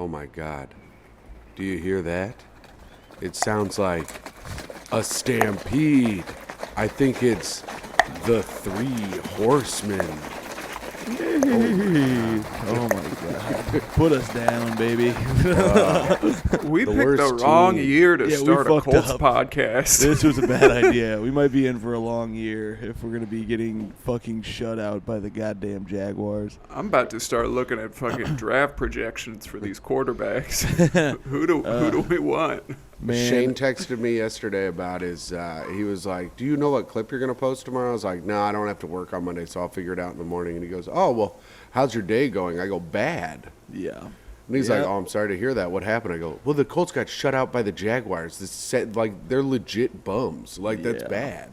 my God. Do you hear that? It sounds like a stampede. I think it's the Three Horsemen. Oh my God. Put us down, baby. We The picked the worst wrong team. year to Yeah, we start a fucked Colts up. podcast. This was a bad idea. We might be in for a long year if we're going to be getting fucking shut out by the goddamn Jaguars. I'm about to start looking at fucking draft projections for these quarterbacks. Who do we want? Man, Shane texted me yesterday about his, he was like, do you know what clip you're going to post tomorrow? I was like, no, I don't have to work on Monday, so I'll figure it out in the morning. And he goes, oh, well, how's your day going? I go, bad. yeah. And he's like, oh, I'm sorry to hear that. What happened? I go, well, the Colts got shut out by the Jaguars. This set, like, they're legit bums. Like, that's Yeah. bad.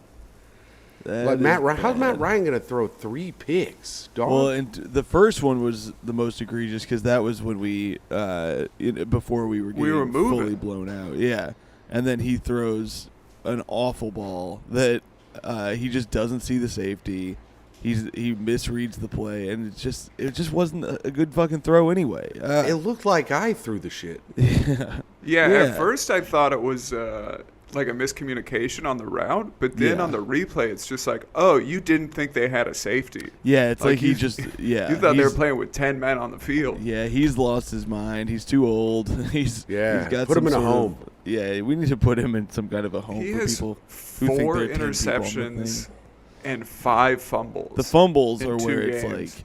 That Like, is how's Matt bad. Ryan going to throw 3 picks, dog? Well, and the first one was the most egregious because that was when we, before we were getting moving. fully blown out. Yeah. And then he throws an awful ball that he just doesn't see the safety. He misreads the play, and it just wasn't a good fucking throw anyway. It looked like I threw the shit. Yeah, Yeah. at first I thought it was like a miscommunication on the route, but then Yeah. on the replay it's just like, oh, you didn't think they had a safety. Yeah, it's like he you- just yeah. You thought they were he's- playing with 10 men on the field. Yeah, he's lost his mind. He's too old. He's got put him some in a sort of- home. Yeah, we need to put him in some kind of a home He for has people who think 4 they're 10 people on the interceptions thing. and 5 fumbles. The fumbles in are 2 where it's games. like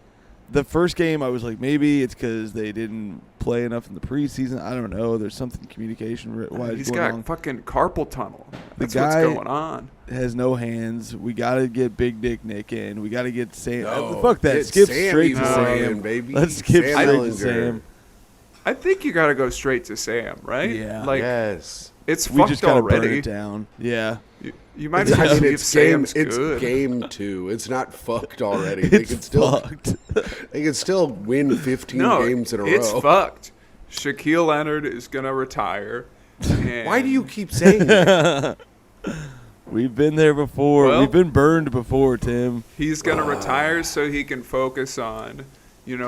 the first game I was like maybe it's because they didn't play enough in the preseason. I don't know. There's something communication wise He's going got on. fucking carpal tunnel. That's guy- what's going on. Has no hands. We got to get Big Dick Nick in. We got to get Sam. No, Fuck that. get Skip Sammy straight to Boy Sam. in, baby. Let's skip Sam straight to Ellinger. Sam. I think you got to go straight to Sam, right? Yeah. Like, Yes. it's We just fucked got to burn already. it down. Yeah. You might I as well mean, see if it's game. Sam's It's good. game 2. It's not fucked already. They It's can still. fucked. They can still win 15 No, games in a it's row. fucked. Shaquille Leonard is going to retire. and- Why do you keep saying that? We've been there before. Well- We've been burned before, Tim. He's going to retire so he can focus on,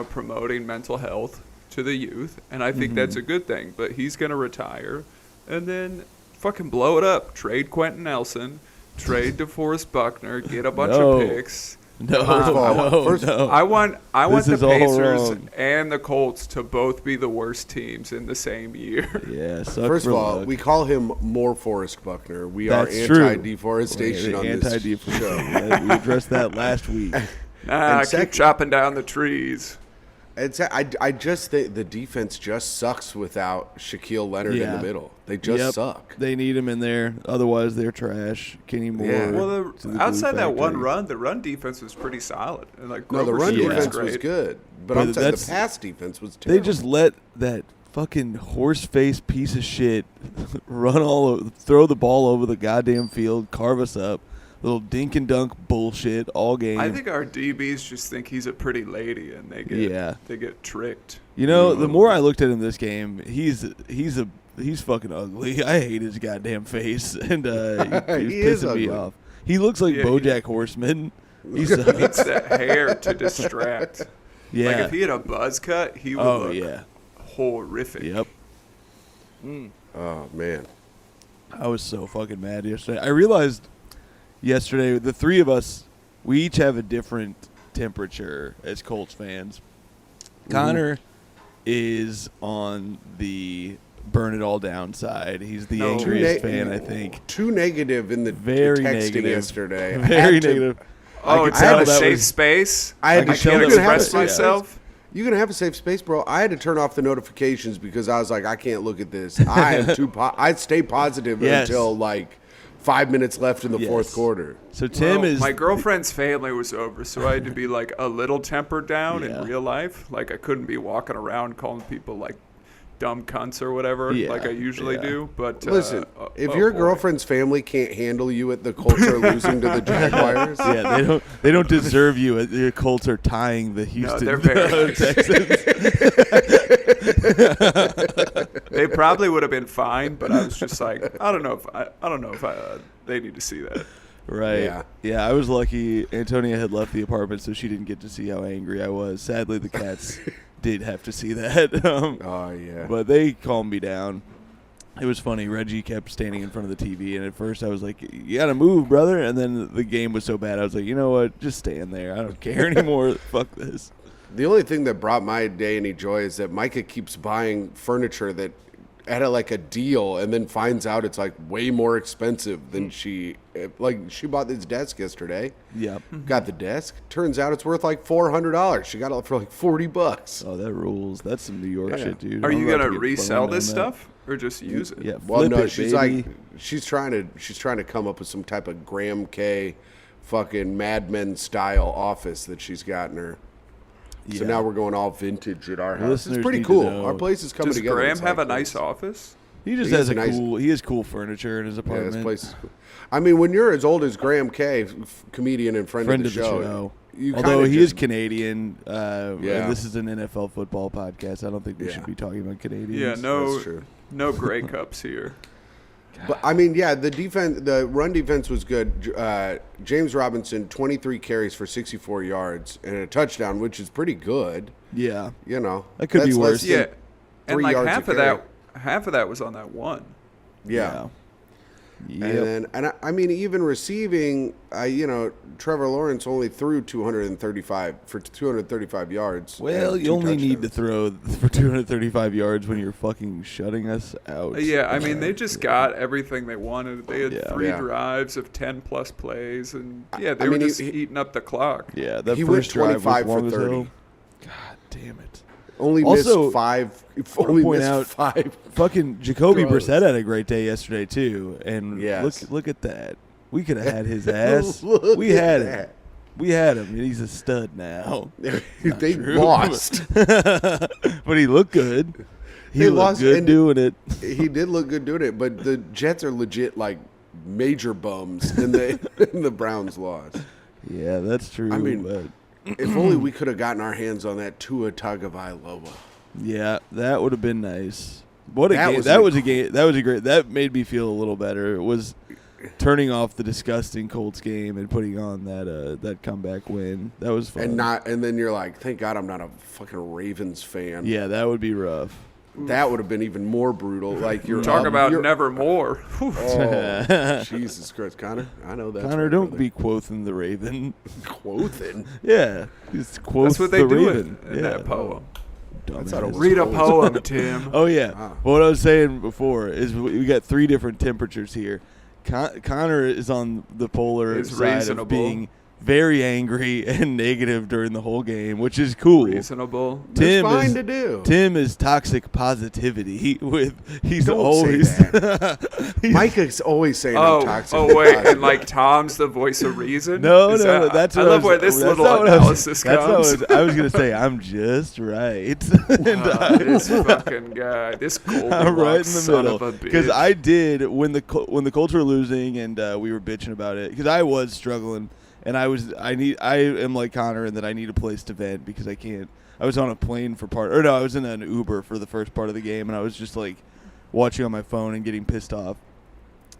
promoting mental health to the youth. And I think that's a good thing. But he's going to retire and then fucking blow it up. Trade Quentin Nelson. Trade DeForest Buckner. Get a bunch No. of picks. No, First of all, no. I want This the is all Pacers wrong. and the Colts to both be the worst teams in the same year. Yeah, suck First for of all, luck. we call him more Forrest Buckner. We That's are true. anti-deforestation on this Anti-deforestation. show. We addressed that last week. Nah, And keep chopping down the trees. I just think the defense just sucks without Shaquille Leonard in Yeah. the middle. They just Yep. suck. They need him in there. Otherwise, they're trash. Kenny Moore. Yeah. Well, to the glue outside that one factory. run, the run defense was pretty solid. And like No, the Grover's run Yeah. defense great. was good, but But I'm saying the that's- pass defense was They terrible. just let that fucking horse-faced piece of shit run throw the ball over the goddamn field, carve us up. Little dink and dunk bullshit all game. I think our DBs just think he's a pretty lady, and they get tricked. You know, the more I looked at him this game, he's fucking ugly. I hate his goddamn face, and he's He is pissing me ugly. off. He looks like Yeah, he- BoJack Horseman. He's He needs that hair to distract. yeah. Like if he had a buzz cut, he would Oh look yeah. horrific. Yep. Oh man, I was so fucking mad yesterday. I realized yesterday the three of us, we each have a different temperature as Colts fans. Connor is on the burn it all down side. He's the No. angriest Too fan, I think. too negative in the Very texting negative. yesterday. I Very had to- negative. Oh, I it's could not tell a that safe was- space. I had I to tell can't you to have a express safe myself. You can have a safe space, bro. I had to turn off the notifications because I was like, I can't look at this. I am too. I stay positive Yes. until like 5 minutes left in the Yes. fourth quarter. So Tim Well, is my girlfriend's family was over, so I had to be like a little tempered down Yeah. in real life. Like I couldn't be walking around calling people like dumb cunts or whatever, Yeah, like I usually yeah. do. But Listen, if oh your boy. girlfriend's family can't handle you at the Colts are losing to the Jaguars, yeah, they don't deserve you. The Colts are tying the Houston they're very nice. Texans. they probably would have been fine, but I was just like, I don't know if they need to see that. Right. Yeah. I was lucky Antonia had left the apartment, so she didn't get to see how angry I was. Sadly, the cats did have to see that. Oh, yeah. But they calmed me down. It was funny. Reggie kept standing in front of the TV, and at first I was like, you got to move, brother. And then the game was so bad, I was like, you know what? Just stand there. I don't care anymore. Fuck this. The only thing that brought my day any joy is that Micah keeps buying furniture that at a deal and then finds out it's like way more expensive than she bought this desk yesterday. Yep. Got the desk. Turns out it's worth like $400. She got it for like $40. Oh, that rules. That's some New York shit, dude. Are I'm you about gonna to get resell boned this on that. stuff or just use it? Yeah. Well, flip no, it, she's baby. she's trying to come up with some type of Graham K fucking Mad Men style office that she's got in her. So Yeah. now we're going all vintage at our house. Listeners It's pretty need to cool. know. Our place is coming Does together. Graham It's have like a nice this. office? He just He has has a a nice- cool. He has cool furniture in his Yeah, apartment. this place is cool. I mean, when you're as old as Graham K, comedian and friend of the show. You Although kinda he is just- Canadian, and Yeah. this is an NFL football podcast. I don't think we Yeah. should be talking about Canadians. Yeah, no, That's true. no Grey Cups here. But I mean, yeah, the run defense was good. James Robinson, 23 carries for 64 yards and a touchdown, which is pretty good. Yeah. You know, That could be That's less worse. than Yeah, and 3 like yards half a of carry. that was on that one. Yeah. Yep. And I mean, even receiving, Trevor Lawrence only threw 235 yards. Well, and you 2 only need to touchdowns. throw for 235 yards when you're fucking shutting us out. Yeah, I mean, they just got everything they wanted. They had Yeah. 3 Yeah. drives of 10-plus plays, and yeah, they I were mean, just eating up the clock. Yeah, that He went first drive was 25 for long as 30. hell. God damn it. Only Also, missed 5. wanna Only point missed out- 5. Fucking Jacoby Throws. Brissett had a great day yesterday too, and Yes. look at that. We could have had his ass. Look We at had him. that. We had him, and he's a stud now. They true. lost. But he looked good. He They looked lost, good and- doing it. He did look good doing it, but the Jets are legit like major bums, and the Browns lost. Yeah, that's true. I mean, but If only we could have gotten our hands on that Tua Tagovailoa. yeah, that would have been nice. What a That game! was That a- was a game. That was a great. That made me feel a little better. It was turning off the disgusting Colts game and putting on that comeback win. That was fun. And then you're like, thank God I'm not a fucking Ravens fan. Yeah, that would be rough. That would have been even more brutal. Like you're Talk up- about you're- nevermore. Whew. Oh, Jesus Christ, Connor! I know that. Connor, don't be quoting the Raven. quoting. Yeah, just quote That's what they the do Raven. in that poem. That's how it Dumbass. was. Read a poem, Tim. Oh yeah. Ah. But what I was saying before is we got 3 different temperatures here. Connor is on the polar Is side reasonable. of being very angry and negative during the whole game, which is cool. Reasonable. Tim It's fine is to do. Tim is toxic positivity. He's Don't say always he's- Micah's always saying I'm Oh, toxic. oh wait, and like Tom's the voice of reason. No, Is no, that- that's I what love was- where this that's little not what I was- analysis that's not comes. what I was gonna say. I'm just right. This fucking guy, this Goldilocks I'm right in the son middle of a because bitch. I did when the Colts were losing and we were bitching about it because I was struggling and I am like Connor in that I need a place to vent because I can't. I was on a plane for I was in an Uber for the first part of the game and I was just like watching on my phone and getting pissed off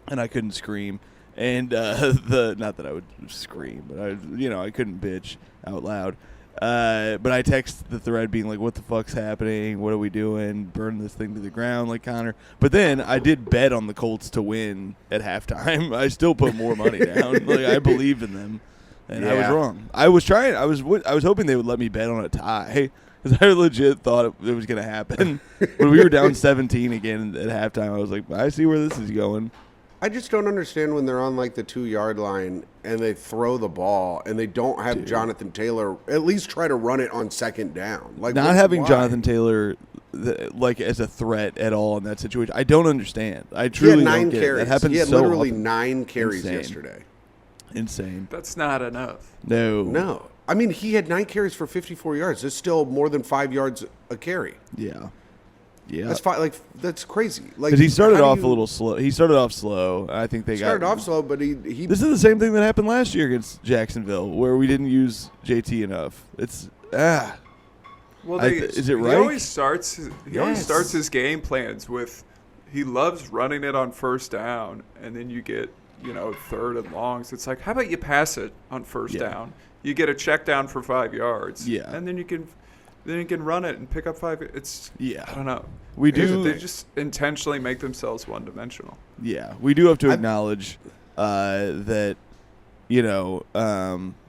and I couldn't scream and not that I would scream but I couldn't bitch out loud. But I text the thread being like, what the fuck's happening? What are we doing? Burn this thing to the ground like Connor. But then I did bet on the Colts to win at halftime. I still put more money down. Like I believed in them. And I was Yeah. wrong. I was hoping they would let me bet on a tie because I legit thought it was going to happen. When we were down 17 again at halftime, I was like, I see where this is going. I just don't understand when they're on like the 2-yard line and they throw the ball and they don't have Jonathan Taylor at least try to run it on second down. Like Not having why? Jonathan Taylor like as a threat at all in that situation, I don't understand. I He had truly 9 don't get it. carries. That happens He had so literally often. 9 carries Insane. yesterday. Insane. That's not enough. No. No. I mean, he had 9 carries for 54 yards. That's still more than 5 yards a carry. Yeah. Yeah. That's fine. Like that's crazy. Like Because he started how do off you- a little slow. He started off slow. I think they started got off slow, but he This is the same thing that happened last year against Jacksonville, where we didn't use JT enough. It's Well, is it He right? always starts. He always Yes. starts his game plans with. He loves running it on first down, and then you get 3rd and longs. It's like, how about you pass it on first Yeah. down? You get a check down for 5 yards. Yeah. and then you can. then he can run it and pick up 5. It's Yeah. I don't know. We do. They just intentionally make themselves one-dimensional. Yeah, we do have to acknowledge that,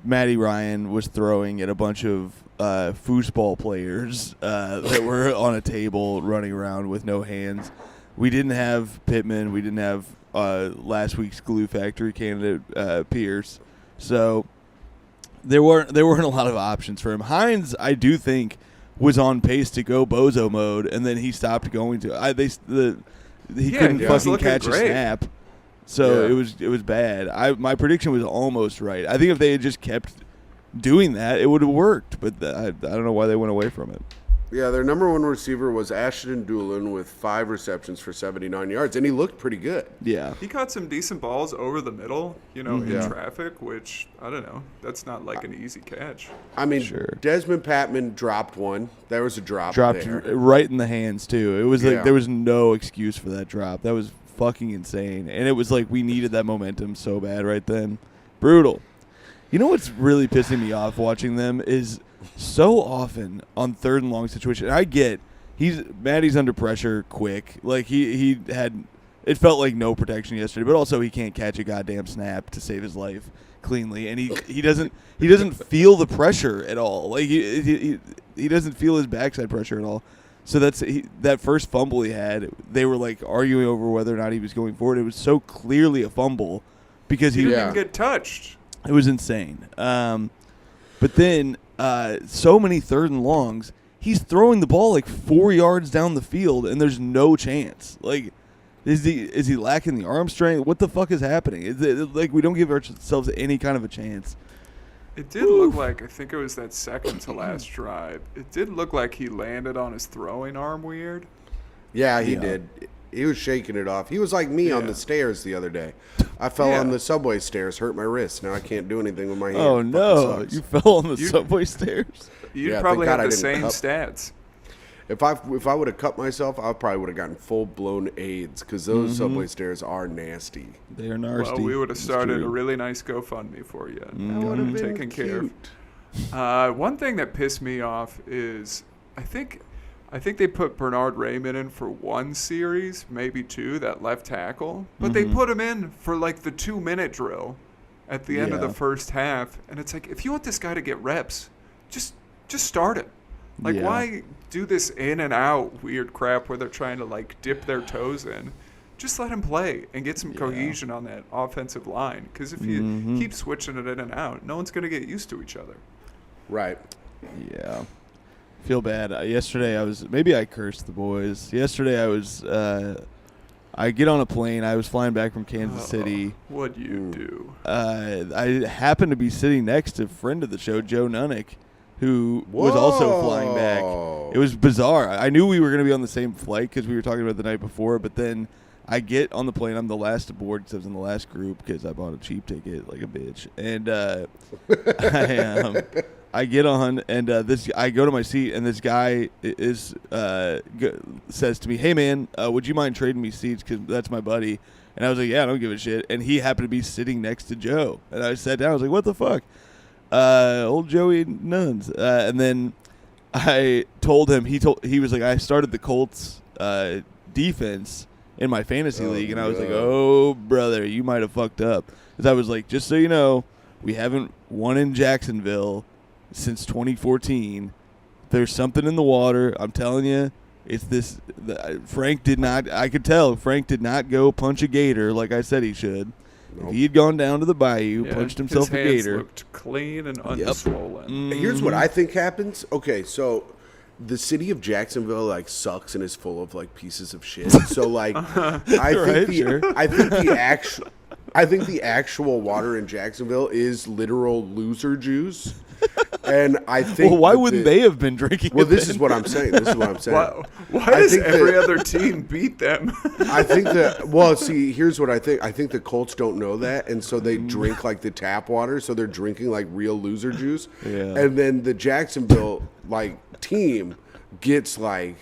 Matty Ryan was throwing at a bunch of foosball players that were on a table running around with no hands. We didn't have Pittman. We didn't have last week's Glue Factory candidate Pierce. So there weren't a lot of options for him. Hines, I do think, was on pace to go bozo mode, and then he stopped going to. He couldn't fucking catch a snap, so it was bad. My prediction was almost right. I think if they had just kept doing that, it would have worked. But I don't know why they went away from it. Yeah, their number one receiver was Ashton Doolin with 5 receptions for 79 yards, and he looked pretty good. Yeah. He caught some decent balls over the middle, in traffic, which, I don't know, that's not like an easy catch. I mean, Sure. Desmond Patman dropped one. There was a Dropped there. right in the hands, too. It was like there was no excuse for that drop. That was fucking insane. And it was like we needed that momentum so bad right then. Brutal. You know what's really pissing me off watching them is so often on 3rd and long situation. I get Matty's under pressure quick. Like he had, it felt like no protection yesterday, but also he can't catch a goddamn snap to save his life cleanly, and he doesn't feel the pressure at all. Like he doesn't feel his backside pressure at all. So that first fumble he had, they were like arguing over whether or not he was going forward. It was so clearly a fumble because he didn't even get touched. It was insane. But then so many 3rd and longs, he's throwing the ball like 4 yards down the field, and there's no chance. Like, is he lacking the arm strength? What the fuck is happening? Is it, like, we don't give ourselves any kind of a chance. It did look like, I think it was that second to last drive, it did look like he landed on his throwing arm weird. Yeah, he did. He was shaking it off. He was like me on the stairs the other day. I fell on the subway stairs, hurt my wrist. Now I can't do anything with my hand. Oh, no. You fell on the subway stairs? You'd probably have the same stats. If I would have cut myself, I probably would have gotten full-blown AIDS because those subway stairs are nasty. They are nasty. Well, we would have started a really nice GoFundMe for you. That would have been taken cute. care of. One thing that pissed me off is I think they put Bernard Raymond in for 1 series, maybe 2, that left tackle. But they put him in for like the 2-minute drill at the end of the first half. And it's like, if you want this guy to get reps, just start him. Like, why do this in and out weird crap where they're trying to like dip their toes in? Just let him play and get some cohesion on that offensive line. Because if you keep switching it in and out, no one's going to get used to each other. Right. Yeah. Feel bad. Yesterday maybe I cursed the boys. Yesterday I get on a plane. I was flying back from Kansas City. What'd you do? I happened to be sitting next to a friend of the show, Joe Nunnick, who was also flying back. It was bizarre. I knew we were going to be on the same flight because we were talking about it the night before, but then I get on the plane. I'm the last aboard because I was in the last group because I bought a cheap ticket like a bitch. And I get on, and I go to my seat, and this guy says to me, "Hey man, would you mind trading me seats? Because that's my buddy." And I was like, "Yeah, I don't give a shit." And he happened to be sitting next to Joe, and I sat down. I was like, "What the fuck, old Joey Nuns?" And then I told him. He was like, "I started the Colts defense in my fantasy league," and I was like, "Oh brother, you might have fucked up." Because I was like, "Just so you know, we haven't won in Jacksonville since 2014. There's something in the water. I'm telling you, it's this." Frank did not. I could tell Frank did not go punch a gator like I said he should. Nope. If he had gone down to the bayou, punched himself a gator. His hands looked clean and unswollen. Here's what I think happens. Okay, so the city of Jacksonville like sucks and is full of like pieces of shit. So like, I think the actual water in Jacksonville is literal loser juice. And I think. Well, why wouldn't they have been drinking? Well, this is what I'm saying. Why does every other team beat them? I think that. Well, see, here's what I think. I think the Colts don't know that, and so they drink like the tap water. So they're drinking like real loser juice. Yeah. And then the Jacksonville like team gets like,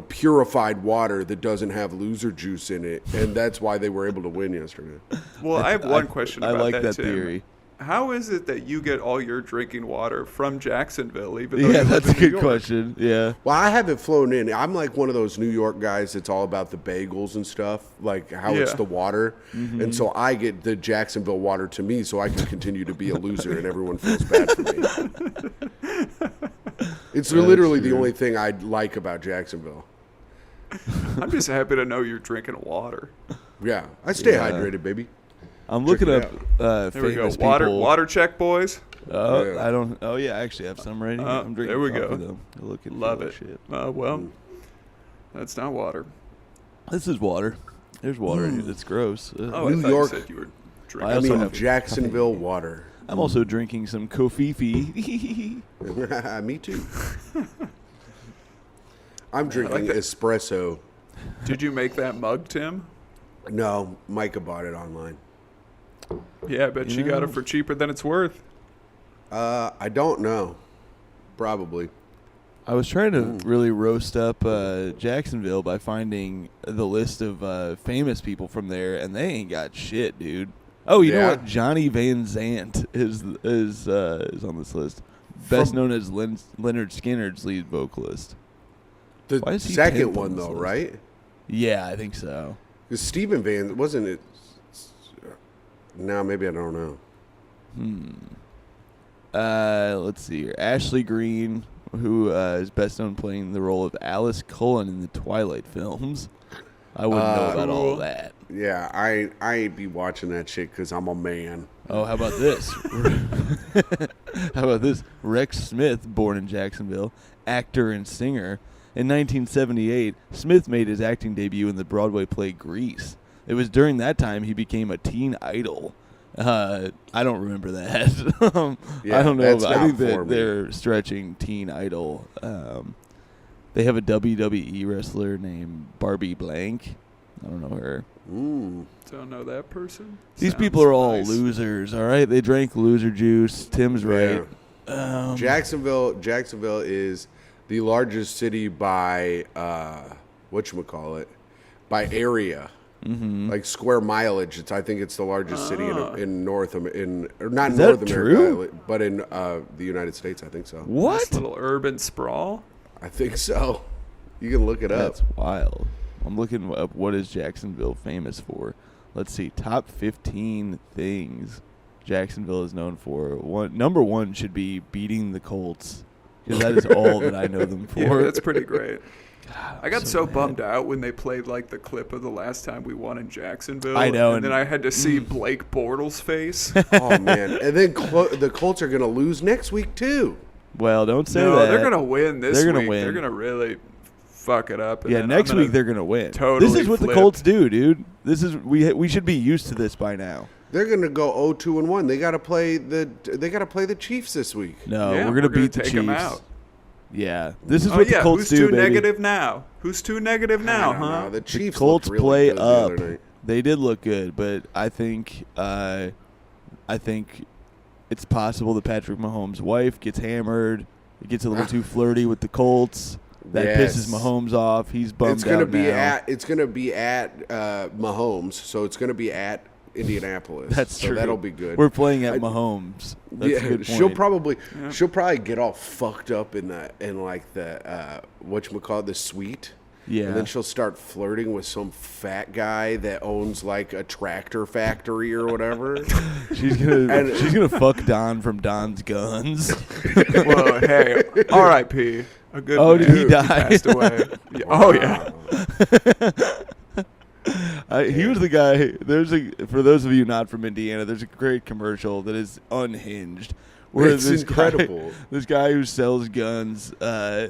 purified water that doesn't have loser juice in it, and that's why they were able to win yesterday. Well, I have one question about I like that Tim. theory. how is it that you get all your drinking water from Jacksonville? Even though Yeah, you live that's a in New good York? question. Yeah. Well, I haven't flown in. I'm like one of those New York guys that's all about the bagels and stuff, like how it's Yeah. the water. Mm-hmm. And so I get the Jacksonville water to me so I can continue to be a loser and everyone feels bad for me. It's literally the true. only thing I like about Jacksonville. I'm just happy to know you're drinking water. Yeah, I stay Yeah. hydrated, baby. I'm looking Check up it There we go. famous Water, people. water check, boys. Oh, Yeah. I don't. Oh yeah, I actually have some right here. I'm drinking there we coffee, go. though. Look at Love that it. Shit. Well, that's not water. This is water. There's water in here. That's gross. Ugh. Oh, New I thought York. you said you were I drinking. I also mean, have Jacksonville water. I'm also drinking some kofifi. Me too. I'm drinking that. espresso. Did you make that mug, Tim? No, Micah bought it online. Yeah, I bet you got it for cheaper than it's worth. I don't know. Probably. I was trying to really roast up Jacksonville by finding the list of famous people from there, and they ain't got shit, dude. Oh, you know Yeah? what? Johnny Van Zandt is on this list. Best known as Leonard Skinner's lead vocalist. Why The is he second 10th on one, this though, list? right? Yeah, I think so. Because Stephen Van, wasn't it? No, maybe I don't know. Let's see here. Ashley Greene, who is best known playing the role of Alice Cullen in the Twilight films. I wouldn't know about all Cool. that. Yeah, I ain't be watching that shit because I'm a man. Oh, how about this? How about this? Rex Smith, born in Jacksonville, actor and singer. In 1978, Smith made his acting debut in the Broadway play Grease. It was during that time he became a teen idol. I don't remember that. Yeah, I don't know. that's But I not think for that me. they're stretching teen idol. They have a WWE wrestler named Barbie Blank. I don't know her. Don't know that person. These Sounds people are all nice. losers, all right? They drank loser juice. Tim's right. Jacksonville is the largest city by whatchamacallit, by area. Like square mileage. I think it's the largest city in North America. Not Is that North America, true? but in the United States. I think so. What? Nice little urban sprawl. I think so. You can look it up. That's wild. I'm looking up what is Jacksonville famous for. Let's see. Top 15 things Jacksonville is known for. Number one should be beating the Colts, because that is all that I know them for. Yeah, that's pretty great. I got so mad. bummed out when they played like the clip of the last time we won in Jacksonville. I know, and then and- I had to see Blake Bortles' face. Oh man! And then the Colts are going to lose next week too. Well, don't say No, that. they're gonna win this They're gonna week. win. They're gonna really fuck it up. And Yeah, then next I'm gonna week they're gonna win. totally This is what the flip. Colts do, dude. This is we should be used to this by now. They're going to go 0-2-1. They got to play the Chiefs this week. No, Yeah, we're gonna beat the take Chiefs. 'em out. Yeah, this is Oh what yeah, the Colts who's do, too baby. negative now? Who's too negative now, I don't huh? know. The The Chiefs Colts looked really play good the up. other night. They did look good, but I think it's possible that Patrick Mahomes' wife gets hammered. It gets a little too flirty with the Colts. That Yes. pisses Mahomes off. He's bummed It's gonna out be now. it's gonna be at Mahomes, so it's gonna be at Indianapolis. That's so true. That'll be good. We're playing at Mahomes. That's a good point. she'll probably get all fucked up in the whatchamacallit, the suite. Yeah. And then she'll start flirting with some fat guy that owns like a tractor factory or whatever. She's gonna fuck Don from Don's Guns. Well, hey, R.I.P. A good Oh, man. did he die? Passed away. Yeah. Oh yeah. He was the guy. For those of you not from Indiana, there's a great commercial that is unhinged. Where It's incredible. This guy who sells guns,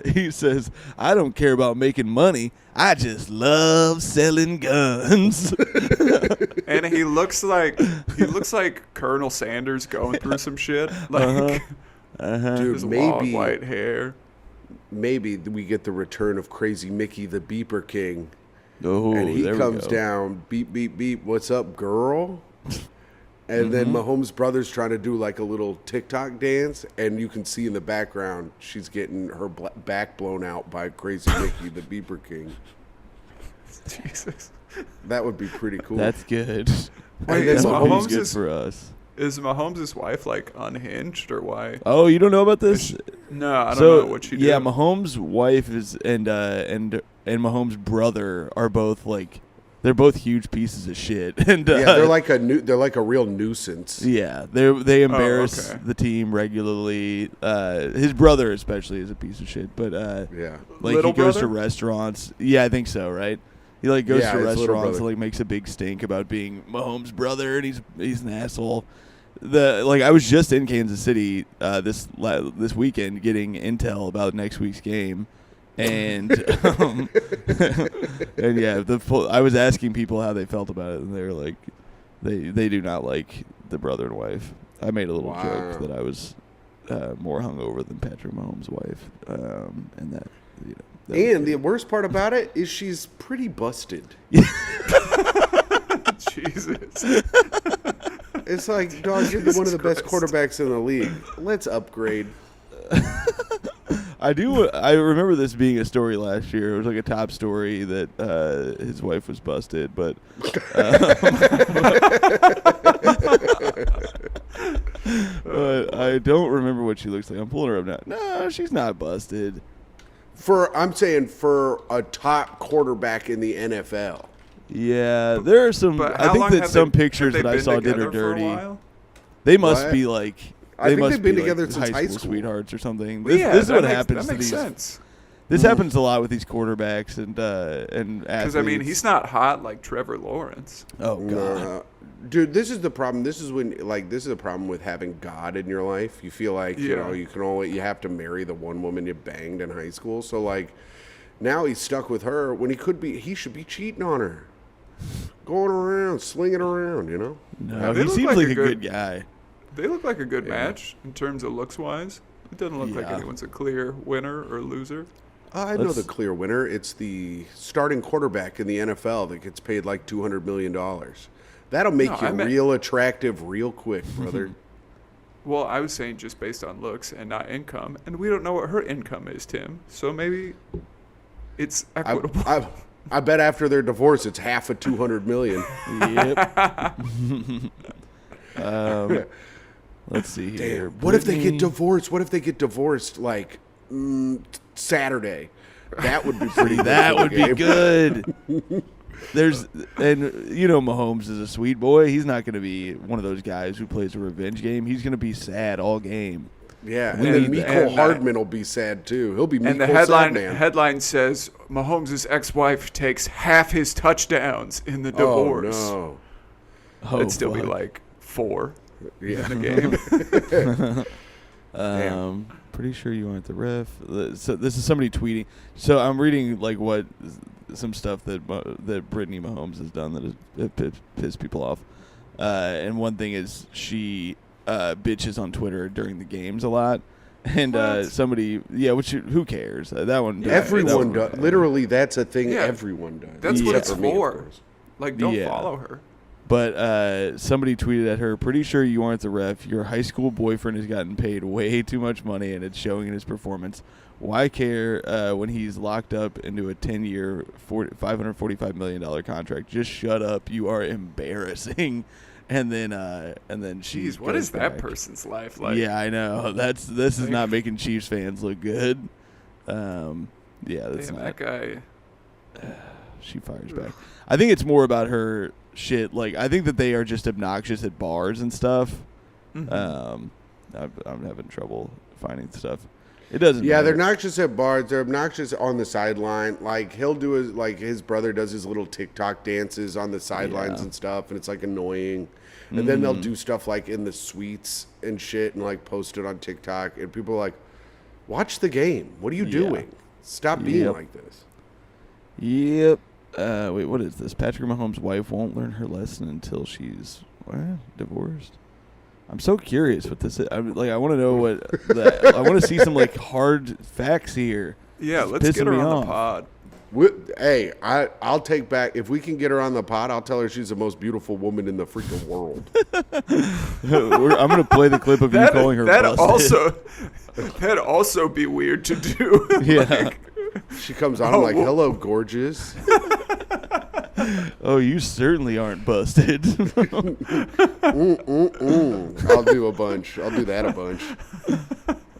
he says, "I don't care about making money. I just love selling guns." And he looks like Colonel Sanders going through some shit. Like Dude, his long maybe white hair. maybe we get the return of Crazy Mickey, the Beeper King. Oh, And he there we comes go. down, beep, beep, beep, what's up, girl? And then Mahomes' brother's trying to do like a little TikTok dance, and you can see in the background she's getting her back blown out by Crazy Mickey, the Beeper King. Jesus. That would be pretty cool. That's good. Wait, then is Mahomes Mahomes Mahomes good is, for us. Is Mahomes' wife like unhinged or why? Oh, you don't know about this? No, I don't know what she did. Yeah, Mahomes' wife is and Mahomes' brother are both like they're both huge pieces of shit. And they're like a real nuisance. Yeah, they embarrass okay. the team regularly. His brother especially is a piece of shit, but Yeah. like Little he goes brother? to restaurants. Yeah, I think so, right? He like goes Yeah, to his little restaurants brother. and like makes a big stink about being Mahomes' brother, and he's an asshole. I was just in Kansas City this weekend getting intel about next week's game, and and yeah, I was asking people how they felt about it, and they were like, they do not like the brother and wife. I made a little joke that I was more hungover than Patrick Mahomes' wife, and that. And the worst part about it is she's pretty busted. Jesus. It's like, dog, you're one of the best quarterbacks in the league. Let's upgrade. I remember this being a story last year. It was like a top story that his wife was busted, but but I don't remember what she looks like. I'm pulling her up now. No, she's not busted. I'm saying for a top quarterback in the NFL. Yeah, there are some. But I how think long that have some they- pictures have that they I been saw did together her for a dirty. while? They must What? be like. I think must they've been be together like since high school. sweethearts or something. Well, This is that what makes- happens that to makes these. sense. This happens a lot with these quarterbacks and athletes. Because I mean, he's not hot like Trevor Lawrence. Oh god. Dude, this is the problem. This is the problem with having God in your life. You feel like Yeah. you have to marry the one woman you banged in high school. So like now he's stuck with her when he should be cheating on her. Going around, slinging around, you know? No, they he look seems like like a a good- good guy. They look like a good match in terms of looks wise. It doesn't look like Yeah. anyone's a clear winner or loser. I know Let's- the clear winner. It's the starting quarterback in the NFL that gets paid like $200 million. That'll make No, you I meant- real attractive real quick, brother. Well, I was saying just based on looks and not income, and we don't know what her income is, Tim. So maybe it's equitable. I bet after their divorce, it's half of $200 million. Yep. Let's see here. Damn. What if they get Brittany- divorced? What if they get divorced like Saturday? That would be pretty good. That for would the be game. good. Mahomes is a sweet boy. He's not going to be one of those guys who plays a revenge game. He's going to be sad all game. Yeah, We and then need Miko that. Hardman will be sad too. He'll be and the Miko sad man. headline says Mahomes' ex-wife takes half his touchdowns in the divorce. Oh Oh, It'd still be fuck. like 4 no! Yeah, in the game. Pretty sure you aren't the ref. So this is somebody tweeting. So I'm reading like what some stuff that Brittany Mahomes has done that has pissed people off. And one thing is she bitches on Twitter during the games a lot. And somebody, who cares? That one. everyone does. Literally, that's a thing Yeah. everyone does. That's what Yeah. it's Except for me, of for. course. Like, don't Yeah. follow her. But somebody tweeted at her, pretty sure you aren't the ref. Your high school boyfriend has gotten paid way too much money, and it's showing in his performance. Why care when he's locked up into a 10-year, $545 million contract? Just shut up. You are embarrassing. And then she Jeez, what goes is that back. person's life like? Yeah, I know. This is not making Chiefs fans look good. That's Damn, not. that guy. She fires back. I think it's more about her shit. Like, I think that they are just obnoxious at bars and stuff. Mm-hmm. I'm having trouble finding stuff. It doesn't. Yeah, matter. they're obnoxious at bars. They're obnoxious on the sideline. Like he'll do his brother does his little TikTok dances on the sidelines Yeah. and stuff, and it's like annoying. And then they'll do stuff like in the suites and shit, and like post it on TikTok, and people are like, "Watch the game. What are you doing? Stop being Yep. like this." Yep. Wait, what is this? Patrick Mahomes' wife won't learn her lesson until she's divorced. I'm so curious what this is. I want to know what. I want to see some like hard facts here. Yeah, It's let's get pissing her me on off. the pod. Hey, I'll take back if we can get her on the pod. I'll tell her she's the most beautiful woman in the freaking world. I'm going to play the clip of you calling her busted. That'd also be weird to do. Yeah. She comes on I'm like, "Hello, gorgeous." Oh, you certainly aren't busted. I'll do a bunch. I'll do that a bunch.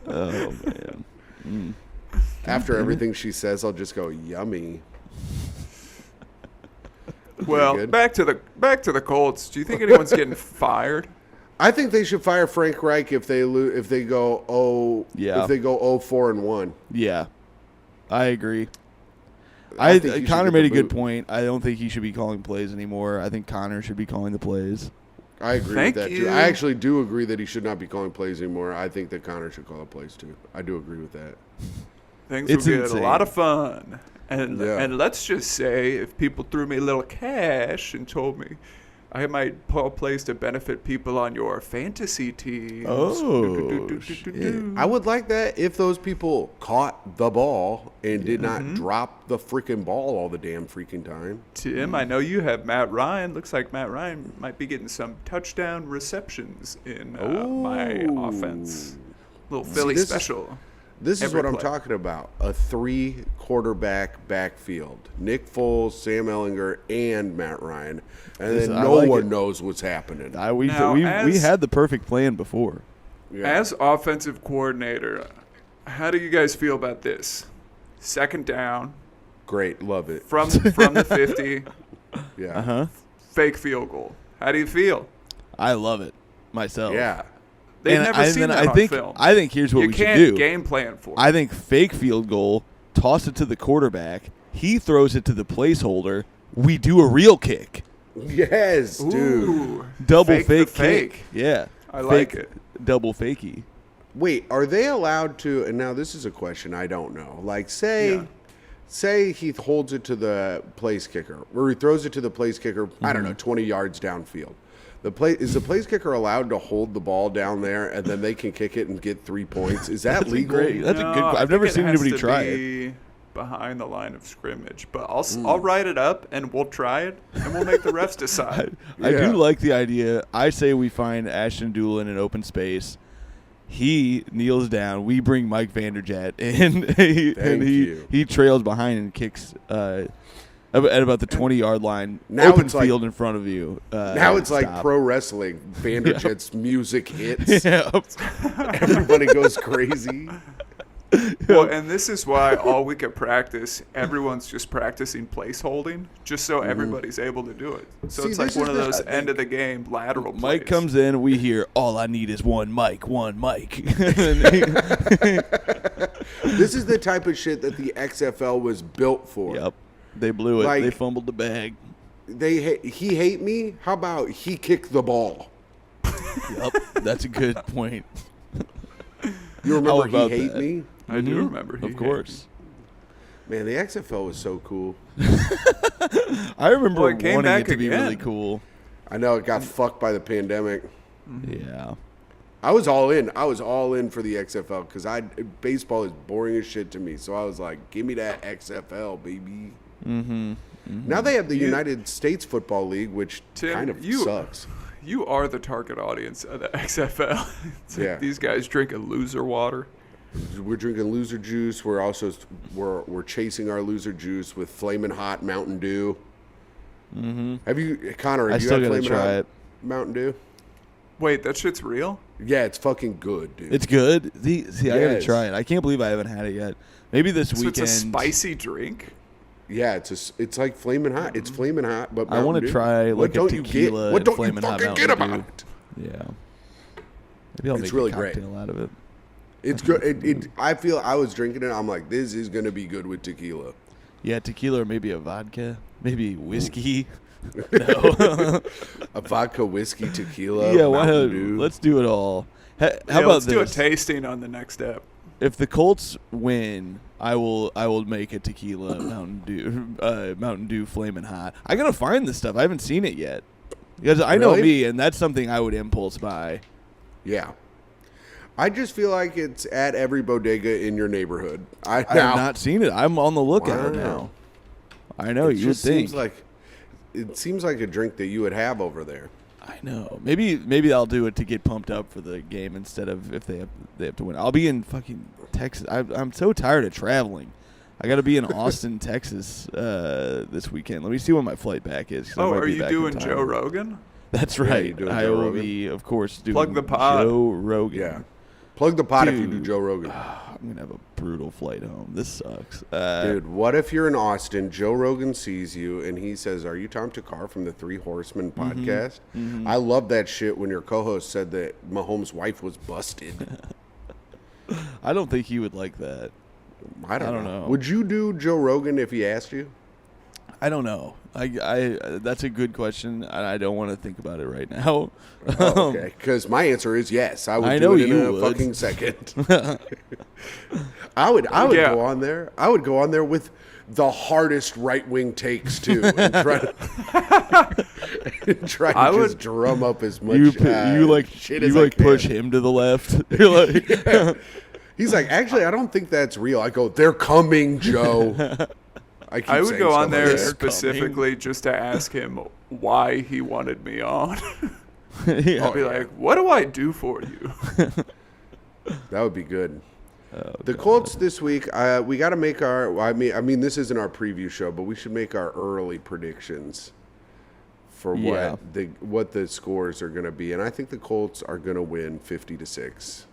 Oh man. After everything she says, I'll just go yummy. Well, good. back to the Colts. Do you think anyone's getting fired? I think they should fire Frank Reich if they if they go 4-1. Yeah, I agree. I think you should Connor get made the a good boot. point. I don't think he should be calling plays anymore. I think Connor should be calling the plays. I agree Thank with that you. too. I actually do agree that he should not be calling plays anymore. I think that Connor should call the plays too. I do agree with that. Things It's will get insane. a lot of fun. And Yeah. and let's just say if people threw me a little cash and told me I might call plays to benefit people on your fantasy teams. Oh, shit. I would like that if those people caught the ball and did not drop the freaking ball all the damn freaking time. Tim, I know you have Matt Ryan. Looks like Matt Ryan might be getting some touchdown receptions in my offense. Little Philly this is- special. This is Every what I'm play. talking about. A 3-quarterback backfield. Nick Foles, Sam Ellinger, and Matt Ryan. And then I no like one it. knows what's happening. We Now, we as- had the perfect plan before. Yeah. As offensive coordinator, how do you guys feel about this? Second down Great. Love it. from the 50, Yeah. fake field goal. How do you feel? I love it myself. Yeah. They've And never seen that on film. I think here's what You we should can't do. game plan for it. I think fake field goal, toss it to the quarterback. He throws it to the placeholder. We do a real kick. Yes, dude. Ooh, Double fake the fake kick. fake. Yeah. I like it. Double fakey. Wait, are they allowed to? And now this is a question I don't know. Like, say he holds it to the place kicker, or he throws it to the place kicker. I don't know, 20 yards downfield. Is the place kicker allowed to hold the ball down there and then they can kick it and get 3 points? Is that That's legal? great. That's a No, good. I I've never think seen has anybody to try it. be behind the line of scrimmage, but I'll write it up and we'll try it and we'll make the refs decide. I Yeah. do like the idea. I say we find Ashton Doolin in open space. He kneels down. We bring Mike Vanderjagt in, Thank you. he trails behind and kicks at about the 20-yard line. Now open it's like- field in front of you. Now it's like stop. pro wrestling. Vanderjagt's music hits. Yeah. Everybody goes crazy. Well, and this is why all week at practice, everyone's just practicing place holding, just so everybody's able to do it. So See, it's like this one is of the- those end of the game lateral plays. Mike comes in. We hear, all I need is one Mike. And This is the type of shit that the XFL was built for. yep. They blew it. Like- They fumbled the bag. He hate me? How about he kicked the ball? Yep. That's a good point. You How remember he about hate that? me? I do remember. Of course. Man, the XFL was so cool. I remember Well, it came wanting it back to be again. really cool. I know it got fucked by the pandemic. Yeah. I was all in. I was all in for the XFL because baseball is boring as shit to me. So I was like, give me that XFL, baby. Mm-hmm. Now they have the United States Football League, which Tim, kind of you- sucks. You are the target audience of the XFL. It's like Yeah. these guys drinking loser water. We're drinking loser juice. We're also we're chasing our loser juice with flaming hot Mountain Dew. Mm-hmm. Have you, Connor? I Have you still had gotta flaming try hot it. Mountain Dew? Wait, that shit's real? Yeah, it's fucking good, dude. It's good. See, I gotta Yes. try it. I can't believe I haven't had it yet. Maybe this So weekend. it's a spicy drink? Yeah, it's like flaming hot. It's flaming hot, but I want Mountain to Dew. try What like a don't you tequila get? What and don't you flaming hot fucking get Mountain about Dew. it? Yeah. Maybe I'll It's make really a great. cocktail out of it. It's good. I feel I was drinking it. I'm like, this is gonna be good with tequila. Yeah, tequila or maybe a vodka, maybe whiskey. No. A vodka, whiskey, tequila. Yeah, why Mountain not? Dew. Let's do it all. How Yeah, about let's this? do a tasting on the next step. If the Colts win, I will make a tequila Mountain Dew Flamin' Hot. I gotta find this stuff. I haven't seen it yet. Because I know Really? me, and that's something I would impulse buy. Yeah. I just feel like it's at every bodega in your neighborhood. I have not seen it. I'm on the lookout Wow. now. I know. It You would just think. seems like a drink that you would have over there. I know. Maybe I'll do it to get pumped up for the game instead of if they have to win. I'll be in fucking Texas. I'm so tired of traveling. I got to be in Austin, Texas this weekend. Let me see when my flight back is. 'Cause I Oh, might are be you back in doing time. Joe Rogan? That's Yeah, right. you doing I Joe will Rogan? be, of course, doing Plug the pod. Joe Rogan. Yeah. Plug the pot if you do Dude. Joe Rogan. I'm going to have a brutal flight home. This sucks. Dude, what if you're in Austin, Joe Rogan sees you, and he says, "Are you Tom Takar from the Three Horsemen podcast?" I love that shit when your co-host said that Mahomes' wife was busted. I don't think he would like that. I don't know. Would you do Joe Rogan if he asked you? I don't know. I that's a good question. I don't want to think about it right now. Oh, okay, because my answer is yes. I would I do know it in you a would. fucking second. I would Yeah. go on there. I would go on there with the hardest right wing takes too, and try to I just would- drum up as much. you shit as I can. push him to the left. You're like, He's like, actually, I don't think that's real. I go, they're coming, Joe. Keep I would saying go stuff on like there that. specifically just to ask him why he wanted me on. yeah. I'll be like, what do I do for you? That would be good. Oh, The Colts this week, we got to make our. I mean, this isn't our preview show, but we should make our early predictions for Yeah. what the scores are going to be, and I think the Colts are going to win 50-6.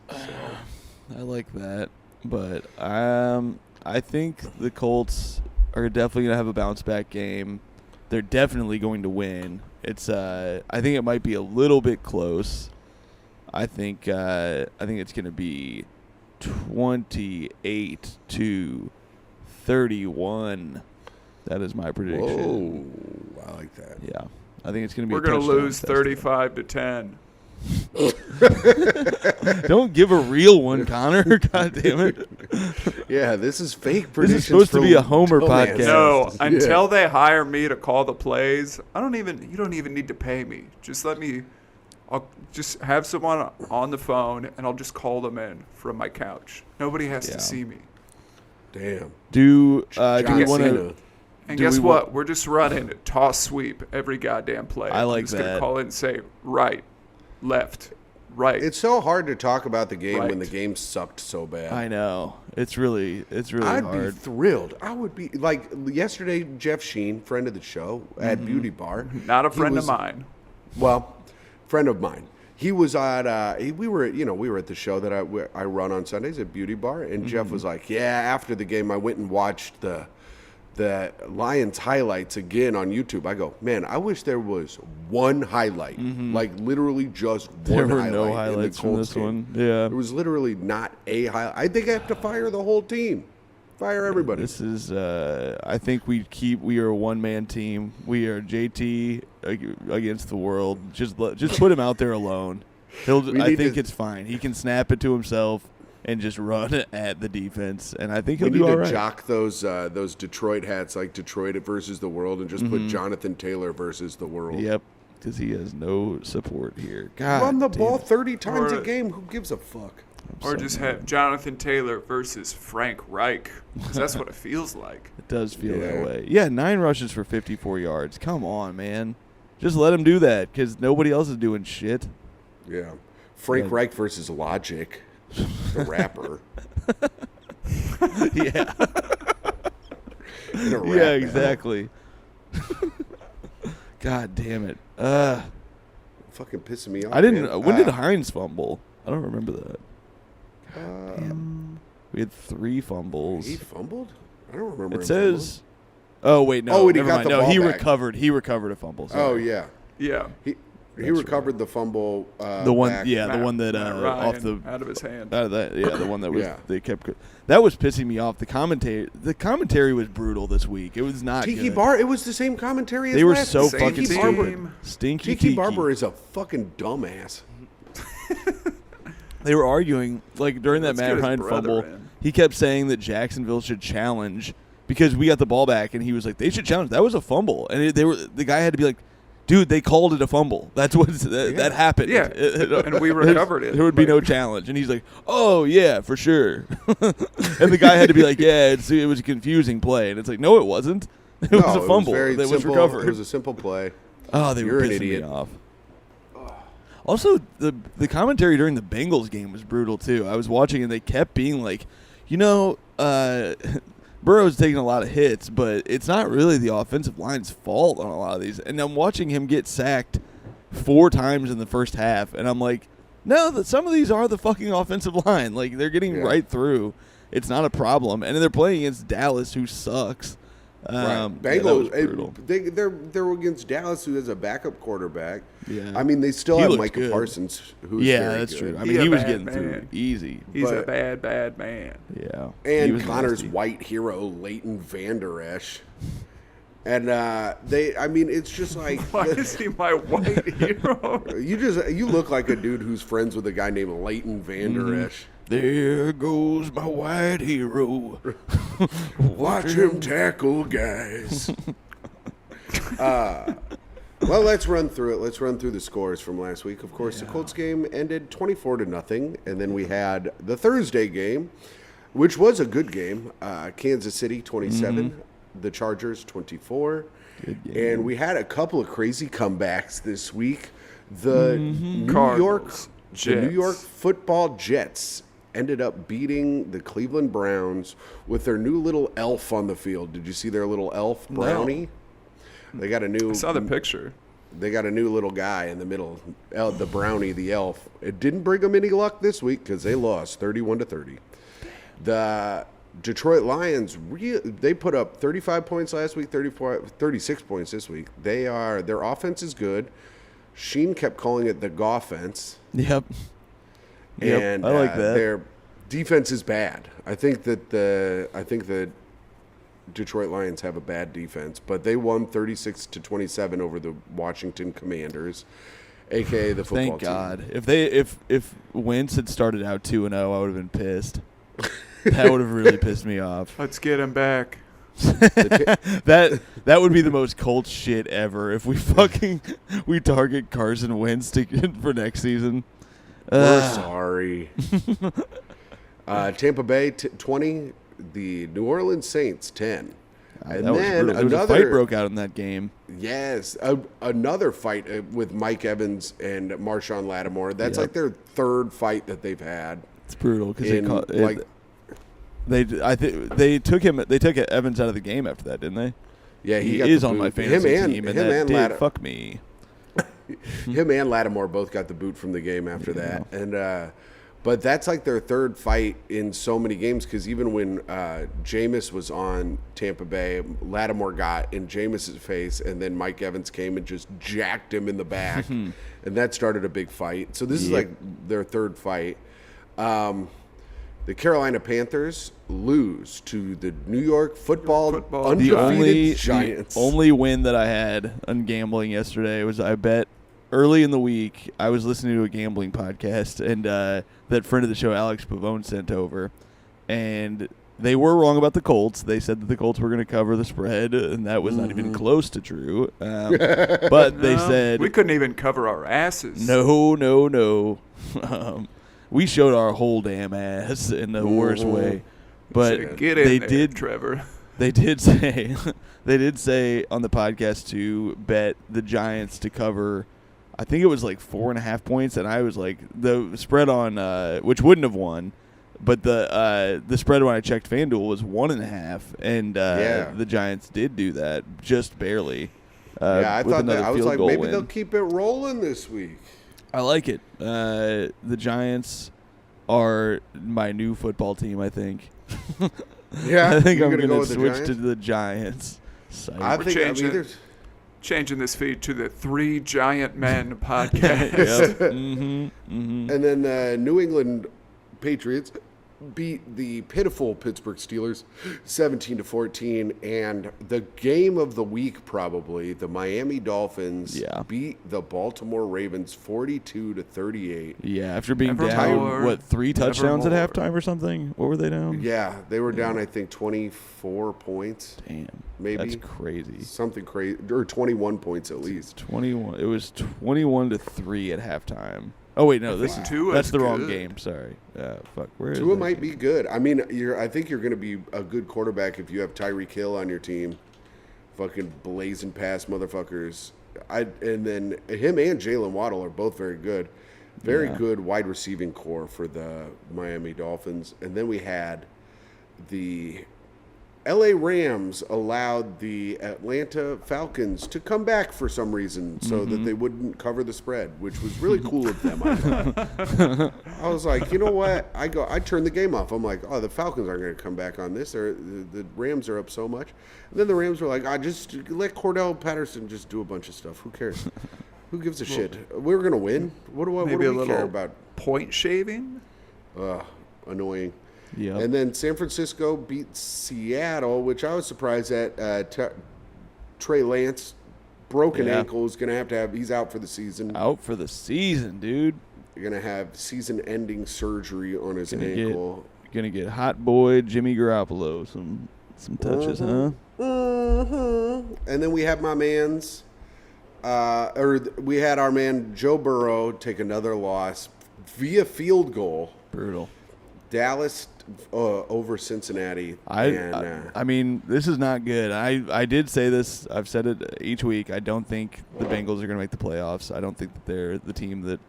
I like that, but I think the Colts are definitely gonna have a bounce back game. They're definitely going to win. It's I think it might be a little bit close. I think it's gonna be 28-31. That is my prediction. Whoa, I like that. Yeah, I think it's gonna be. We're a going to touchdown lose fest. 35-10. Don't give a real one, Connor. God damn it. Yeah, this is fake This predictions. is supposed to for be a Homer dumbasses. podcast. No, Yeah. until they hire me to call the plays, you don't even need to pay me. Just I'll just have someone on the phone and I'll just call them in from my couch. Nobody has Yeah. to see me. Damn. Do we John want Cena. to? And Do guess we what? We're just running toss sweep every goddamn play. I like I'm just gonna that. call in and say right, left, right. It's so hard to talk about the game when Right. the game sucked so bad. I know it's really I'd hard. be thrilled. I would be like yesterday. Jeff Sheen, friend of the show at Beauty Bar, Not a he friend was- of mine. Well, friend of mine. He was at we were at the show that I run on Sundays at Beauty Bar, and Jeff was like, "Yeah, after the game, I went and watched the Lions highlights again on YouTube." I go, "Man, I wish there was one highlight, like literally just one There were highlight no in the highlights from Colts this game. one. Yeah. There was literally not a highlight. I think I have to fire the whole team. Fire everybody. This is. I think we are a one-man team. We are JT against the world. Just put him out there alone. We I need think to- it's fine. He can snap it to himself and just run at the defense, and I think We he'll need do all to right. jock those Detroit hats, like Detroit versus the world, and just put Jonathan Taylor versus the world. Yep, because he has no support here. God, Run the damn ball it. 30 times a Or- game. Who gives a fuck? Or so just mad. have Jonathan Taylor versus Frank Reich. 'Cause that's what it feels like. It does feel Yeah. that way. Yeah, 9 rushes for 54 yards. Come on, man. Just let him do that because nobody else is doing shit. Yeah. Frank Yeah. Reich versus Logic, the rapper. Yeah. In a rap Yeah, battle. exactly. God damn it. Fucking pissing me off. I didn't. man. When did Hines fumble? I don't remember that. Uh, Damn. We had 3 fumbles. he fumbled? I don't remember. It him says. Oh wait, no. Oh, and he never got mind. the No, ball he back. recovered. He recovered a fumble. fumbling. Oh Sorry. yeah, Yeah. he That's recovered the fumble. the one. back. Yeah, the one that Matt Ryan off the. out of his hand. Out of that, yeah, the one that was Yeah. they kept. That was pissing me off. The commentary was brutal this week. It was not Tiki good. It was the same commentary as They were last so week. Same fucking Tiki team. Barber. Stinky Tiki Barber is a fucking dumbass. They were arguing like during that Let's get Matt his Ryan brother fumble. in. He kept saying that Jacksonville should challenge because we got the ball back, and he was like, "They should challenge." That was a fumble, and the guy had to be like, "Dude, they called it a fumble. That's what that happened. Yeah, and we recovered it. There would be Like- no challenge." And he's like, "Oh yeah, for sure." And the guy had to be like, "Yeah, it was a confusing play," and it's like, "No, it wasn't. It was a fumble very that was simple. recovered." It was a simple play. Oh, they You're were an pissing idiot. me off. Also, the commentary during the Bengals game was brutal too. I was watching and they kept being like, Burrow's taking a lot of hits, but it's not really the offensive line's fault on a lot of these. And I'm watching him get sacked 4 times in the first half, and I'm like, no, some of these are the fucking offensive line. Like, they're getting right through. It's not a problem. And then they're playing against Dallas, who sucks. Right. Bengals, they're against Dallas, who has a backup quarterback. Yeah. I mean, they still have Micah good. Parsons, who's very that's good. true. I mean, he was getting through easy. He's a bad, bad man. Yeah. And Connor's white hero, Leighton Vander Esch. And it's just like, why is he my white hero? You look like a dude who's friends with a guy named Leighton Vander Esch. There goes my white hero. Watch him tackle guys. Well, let's run through it. Let's run through the scores from last week. Of course, the Colts game ended 24-0, and then we had the Thursday game, which was a good game. Kansas City 27, the Chargers 24, and we had a couple of crazy comebacks this week. The New York Football Jets ended up beating the Cleveland Browns with their new little elf on the field. Did you see their little elf, Brownie? No. They got a new. I saw the picture. They got a new little guy in the middle, the Brownie, the elf. It didn't bring them any luck this week because they lost 31-30. The Detroit Lions, they put up 35 points last week, 36 points this week. Their offense is good. Sheen kept calling it the Goffense. Yep. And I like that. Their defense is bad. I think the Detroit Lions have a bad defense, but they won 36-27 over the Washington Commanders, aka the football Thank team. God. If Wentz had started out 2-0, I would have been pissed. That would have really pissed me off. Let's get him back. That would be the most Colts shit ever if we target Carson Wentz for next season. We're sorry. Tampa Bay 20, the New Orleans Saints 10. And then a fight broke out in that game. Yes, another fight with Mike Evans and Marshawn Lattimore. That's like their third fight that they've had. It's brutal because they took Evans out of the game after that, didn't they? Yeah, he is on my fantasy team, and that did fuck me. Him and Lattimore both got the boot from the game after that, and but that's like their third fight in so many games because even when Jameis was on Tampa Bay, Lattimore got in Jameis's face, and then Mike Evans came and just jacked him in the back, and that started a big fight. So this is like their third fight. The Carolina Panthers lose to the New York Football undefeated Giants. The only win that I had on gambling yesterday was I bet early in the week I was listening to a gambling podcast, and that friend of the show, Alex Pavone, sent over. And they were wrong about the Colts. They said that the Colts were going to cover the spread, and that was not even close to true. But they said... We couldn't even cover our asses. No. We showed our whole damn ass in the worst way, but Trevor. They did say on the podcast to bet the Giants to cover. I think it was like 4.5 points, and I was like the spread on which wouldn't have won, but the spread when I checked FanDuel was 1.5, and the Giants did do that just barely. I thought that I was like maybe they'll keep it rolling this week. I like it. The Giants are my new football team, I think. Yeah, I think I'm going to switch to the Giants. We're changing this feed to the Three Giant Men podcast. And then the New England Patriots beat the pitiful Pittsburgh Steelers 17-14, and the game of the week probably, the Miami Dolphins beat the Baltimore Ravens 42-38. Yeah, after being down 3 touchdowns at halftime or something. What were they down? Yeah, they were down I think 24 points. Damn, maybe that's crazy. Something crazy, or 21 points at least. 21. It was 21-3 at halftime. Oh wait, no, that's the wrong game. Sorry, fuck. Where is Tua might be good. I mean, I think you're going to be a good quarterback if you have Tyreek Hill on your team. Fucking blazing past motherfuckers. And then him and Jalen Waddle are both very good. Very good wide receiving core for the Miami Dolphins. And then we had the LA Rams allowed the Atlanta Falcons to come back for some reason so that they wouldn't cover the spread, which was really cool of them, I thought. I was like, you know what? I turned the game off. I'm like, oh, the Falcons aren't going to come back on this. The Rams are up so much. And then the Rams were like, just let Cordell Patterson just do a bunch of stuff. Who cares? Who gives a shit? We're going to win. What do we care about? Point shaving? Annoying. Yeah. And then San Francisco beat Seattle, which I was surprised at. Trey Lance, broken ankle, is going to have. He's out for the season. Out for the season, dude. You're going to have season-ending surgery on his ankle. Gonna get hot boy Jimmy Garoppolo some touches, huh? Mm-hmm. And then we have my man's, we had our man Joe Burrow take another loss via field goal. Brutal. Dallas over Cincinnati. I mean, this is not good. I did say this. I've said it each week. I don't think the Bengals are going to make the playoffs. I don't think that they're the team that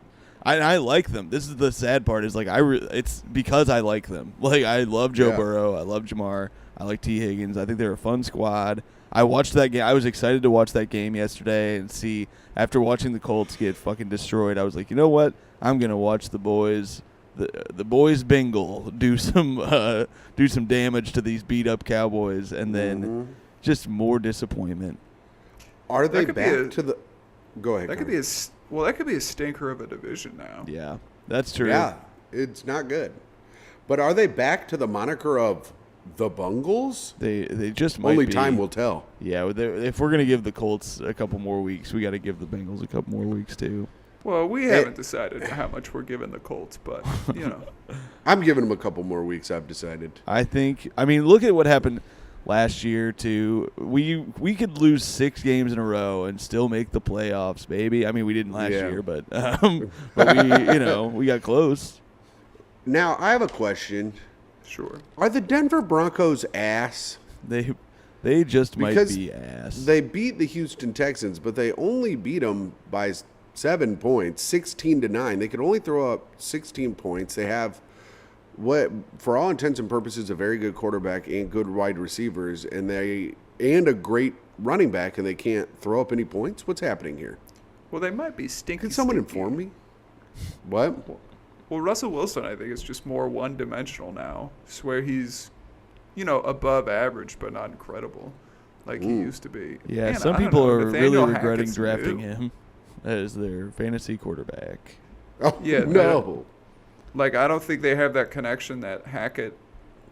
I like them. This is the sad part is like it's because I like them. Like I love Joe Burrow. I love Jamar. I like T. Higgins. I think they're a fun squad. I watched that game. I was excited to watch that game yesterday and see after watching the Colts get fucking destroyed. I was like, you know what? I'm going to watch the boys. The boys Bengal do some damage to these beat up Cowboys, and then just more disappointment. Are they back to the? Go ahead. That could be that could be a stinker of a division now. Yeah, that's true. Yeah, it's not good. But are they back to the moniker of the Bungles? They just might Only be. time will tell. Yeah, if we're gonna give the Colts a couple more weeks, we got to give the Bengals a couple more weeks too. Well, we haven't decided how much we're giving the Colts, but, you know. I'm giving them a couple more weeks, I've decided. I mean, look at what happened last year, too. We could lose 6 games in a row and still make the playoffs, baby. I mean, we didn't last year, but we got close. Now, I have a question. Sure. Are the Denver Broncos ass? They just might be ass. They beat the Houston Texans, but they only beat them by 7 points, 16-9. They could only throw up 16 points. They have what, for all intents and purposes, a very good quarterback and good wide receivers, and a great running back, and they can't throw up any points. What's happening here? Well, they might be stinky. Can someone inform me? What? Well, Russell Wilson, I think, is just more one-dimensional now. I swear he's, above average, but not incredible like he used to be. Yeah, Man, some people are Nathaniel really regretting Hackett's drafting new. him as their fantasy quarterback. Oh, Yeah, no. Like, I don't think they have that connection that Hackett,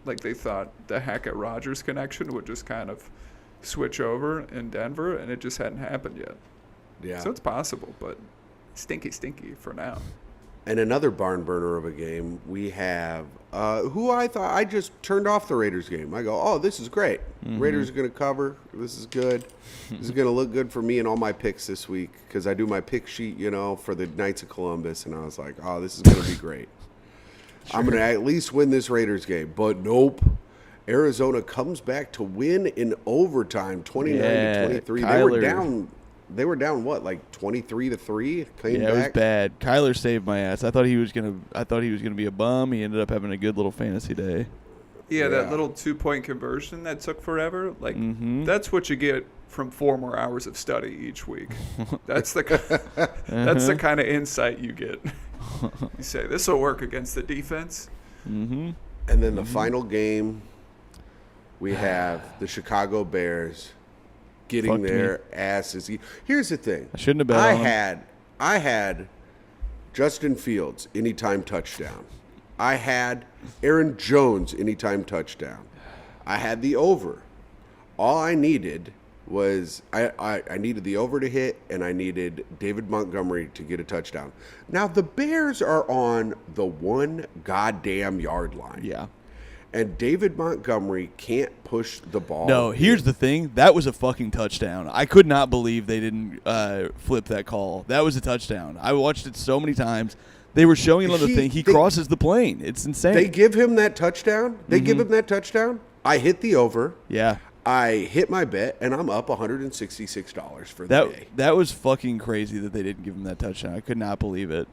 like they thought the Hackett-Rodgers connection would just kind of switch over in Denver, and it just hadn't happened yet. Yeah. So it's possible, but stinky for now. And another barn burner of a game, we have who I thought I just turned off the Raiders game. I go, oh, this is great. Raiders are going to cover. This is good. This is going to look good for me and all my picks this week because I do my pick sheet, for the Knights of Columbus. And I was like, oh, this is going to be great. I'm going to at least win this Raiders game. But nope. Arizona comes back to win in overtime, 29-23. They were down what, like 23-3? Came back. It was bad. Kyler saved my ass. I thought he was gonna be a bum. He ended up having a good little fantasy day. Yeah, that little 2-point conversion that took forever. Like that's what you get from 4 more hours of study each week. That's the kind of insight you get. You say this will work against the defense. And then the final game, we have the Chicago Bears getting their asses. Here's the thing. I shouldn't have bet on them. I had Justin Fields anytime touchdown. I had Aaron Jones anytime touchdown. I had the over. All I needed was I needed the over to hit, and I needed David Montgomery to get a touchdown. Now the Bears are on the 1 goddamn yard line. Yeah. And David Montgomery can't push the ball. No, here's the thing. That was a fucking touchdown. I could not believe they didn't flip that call. That was a touchdown. I watched it so many times. They were showing another thing. He crosses the plane. It's insane. They give him that touchdown. They give him that touchdown. I hit the over. Yeah. I hit my bet, and I'm up $166 for the day. That was fucking crazy that they didn't give him that touchdown. I could not believe it.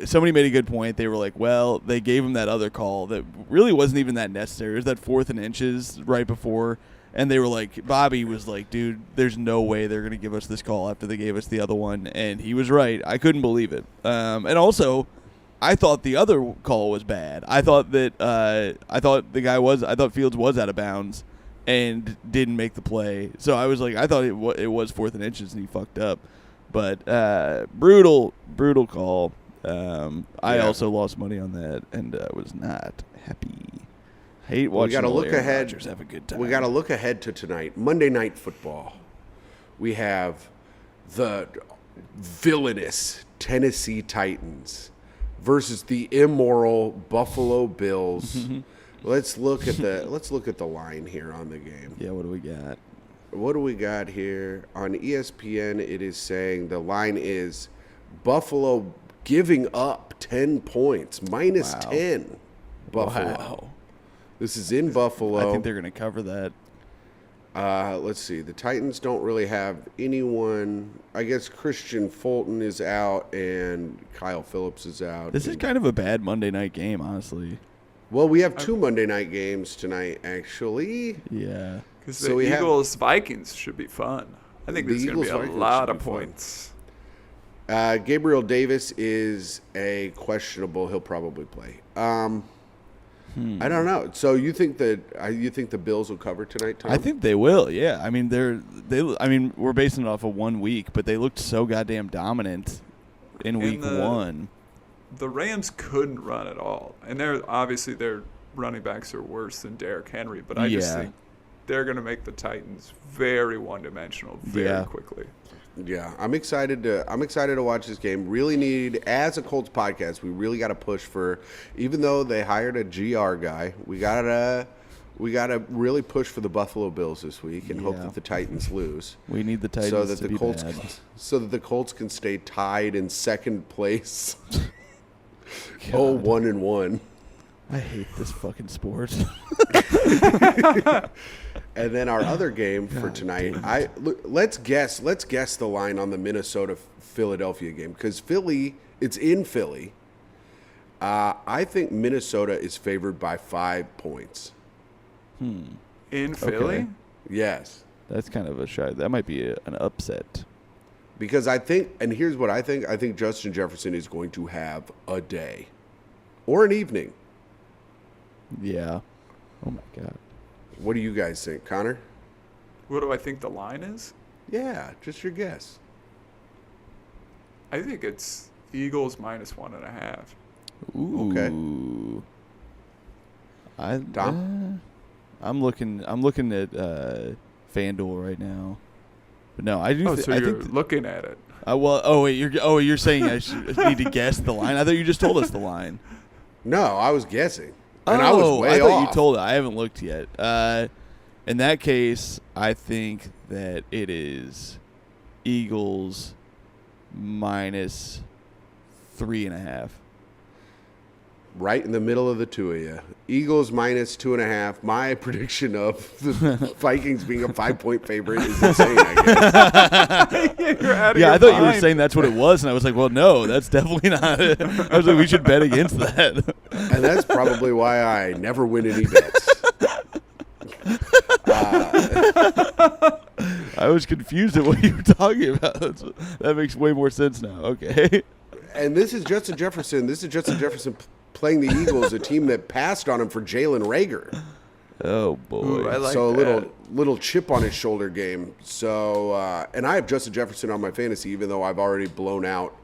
Somebody made a good point. They were like, well, they gave him that other call that really wasn't even that necessary. It was that 4th and inches right before. And they were like, Bobby was like, dude, there's no way they're going to give us this call after they gave us the other one. And he was right. I couldn't believe it. And also, I thought the other call was bad. I thought Fields was out of bounds and didn't make the play. So I was like, I thought it was 4th and inches and he fucked up. But brutal call. I also lost money on that and was not happy. Hate watching. We got to look ahead. Have a good time. We got to look ahead to tonight, Monday Night Football. We have the villainous Tennessee Titans versus the immoral Buffalo Bills. Let's look at the line here on the game. Yeah, what do we got? What do we got here on ESPN? It is saying the line is Buffalo giving up 10 points, minus 10. Buffalo. Wow. This is in Buffalo. I think they're going to cover that. Let's see. The Titans don't really have anyone. I guess Christian Fulton is out and Kyle Phillips is out. This is kind of a bad Monday night game, honestly. Well, we have 2 Monday night games tonight, actually. Yeah. Because the Eagles-Vikings should be fun. I think there's going to be a lot of points. Gabriel Davis is a questionable. He'll probably play. I don't know. So you think the Bills will cover tonight, Tom? I think they will. Yeah. I mean, we're basing it off of 1 week, but they looked so goddamn dominant in week 1. The Rams couldn't run at all, and their running backs are worse than Derrick Henry. But I just think they're going to make the Titans very one-dimensional very quickly. Yeah, I'm excited to watch this game. Really need, as a Colts podcast, we really got to push for. Even though they hired a GR guy, we gotta really push for the Buffalo Bills this week and hope that the Titans lose. We need the Titans to be bad. So that the Colts can stay tied in second place. 1-1. I hate this fucking sport. And then our other game for tonight, let's guess the line on the Minnesota-Philadelphia game because it's in Philly. I think Minnesota is favored by 5 points. In Philly? Okay. Yes. That's kind of a shot. That might be an upset. Because I think, and here's what I think Justin Jefferson is going to have a day or an evening. Yeah. Oh, my God. What do you guys think, Connor? What do I think the line is? Yeah, just your guess. I think it's Eagles minus 1.5. Ooh. Okay. Dom? I'm looking at FanDuel right now. But no, I do. You're looking at it. You're saying I need to guess the line? I thought you just told us the line. No, I was guessing. And I was way I thought off. you told it. I haven't looked yet. In that case, I think that it is Eagles minus 3.5. Right in the middle of the two of you. Eagles minus 2.5. My prediction of the Vikings being a 5-point favorite is insane, I guess. I thought you were saying that's what it was, and I was like, well, no, that's definitely not it. I was like, we should bet against that. And that's probably why I never win any bets. I was confused at what you were talking about. That makes way more sense now. Okay. And this is Justin Jefferson. Playing the Eagles, a team that passed on him for Jalen Reagor. Oh boy! Ooh, I like so that. a little chip on his shoulder game. So and I have Justin Jefferson on my fantasy, even though I've already blown out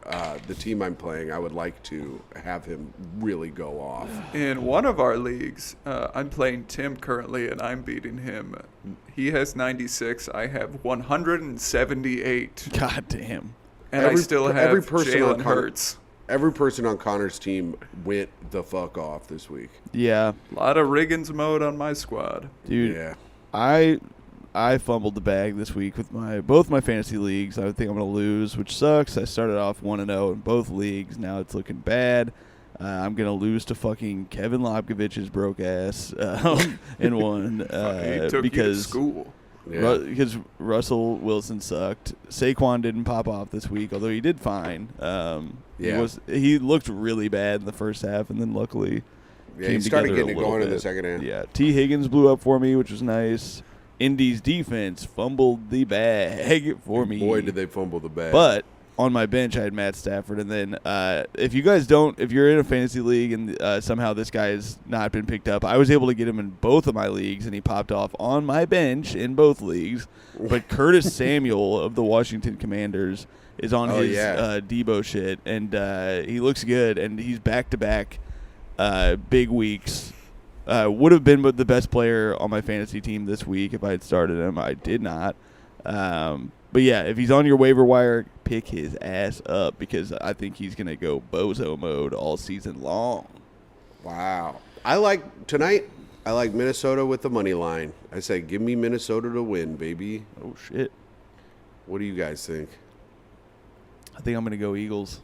the team I'm playing. I would like to have him really go off. In one of our leagues, I'm playing Tim currently, and I'm beating him. He has 96. I have 178. God damn! And I still have Jalen Hurts. Every person on Connor's team went the fuck off this week. Yeah. A lot of Riggins mode on my squad. Dude, yeah. I fumbled the bag this week with both my fantasy leagues. I think I'm going to lose, which sucks. I started off 1-0 in both leagues. Now it's looking bad. I'm going to lose to fucking Kevin Lobkovich's broke ass in one He took you to because school. Yeah. because Russell Wilson sucked. Saquon didn't pop off this week, although he did fine. He looked really bad in the first half, and then luckily Yeah, came he started together getting a it going little in the bit. second half. Yeah, T. Higgins blew up for me, which was nice. Indy's defense fumbled the bag for me. Boy, did they fumble the bag. But on my bench, I had Matt Stafford. And then if you're in a fantasy league and somehow this guy has not been picked up, I was able to get him in both of my leagues, and he popped off on my bench in both leagues. But Curtis Samuel of the Washington Commanders is on his Debo shit, and he looks good, and he's back-to-back big weeks. Would have been the best player on my fantasy team this week if I had started him. I did not. But yeah, if he's on your waiver wire, pick his ass up because I think he's going to go bozo mode all season long. Wow. Tonight, I like Minnesota with the money line. I say, give me Minnesota to win, baby. Oh, shit. What do you guys think? I think I'm going to go Eagles.